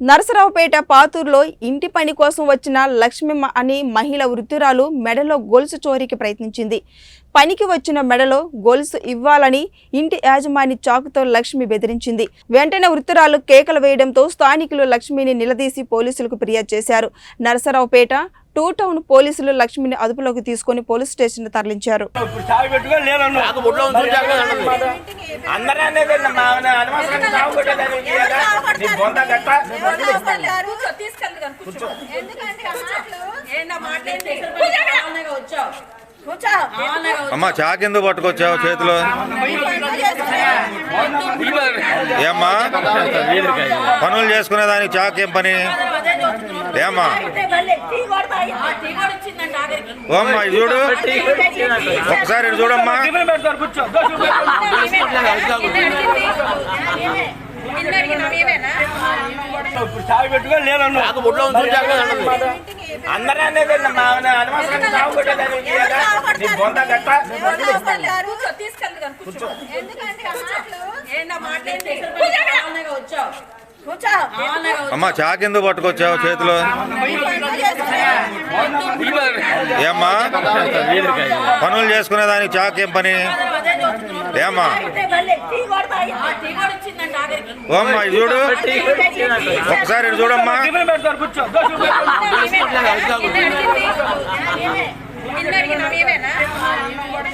నరసరావుపేట పాతూరులో ఇంటి పని కోసం వచ్చిన లక్ష్మమ్మ అనే మహిళ వృద్ధురాలు మెడలో గొలుసు చోరీకి ప్రయత్నించింది. పనికి వచ్చిన మెడలో గొలుసు ఇవ్వాలని ఇంటి యాజమాని చాకుతో లక్ష్మి బెదిరించింది. వెంటనే వృద్ధురాలు కేకలు వేయడంతో స్థానికులు లక్ష్మిని నిలదీసి పోలీసులకు ఫిర్యాదు చేశారు. నరసరావుపేట 2 టౌన్ పోలీసులు లక్ష్మిని అదుపులోకి తీసుకుని పోలీస్ స్టేషన్ తరలించారు. అమ్మా చాకెందుకు పట్టుకొచ్చావు చేతిలో? ఏమ్మా పనులు చేసుకునే దానికి చాకేం పని? ఏమ్మా ఓమ్మా చూడు, ఒకసారి చూడమ్మా. అమ్మా చాకెందుకు పట్టుకొచ్చావు చేతిలో? ఏమ్మా పనులు చేసుకునే దానికి చాకేం పని? ఏమ్మా ఓమ్మా చూడు, ఒకసారి చూడమ్మా.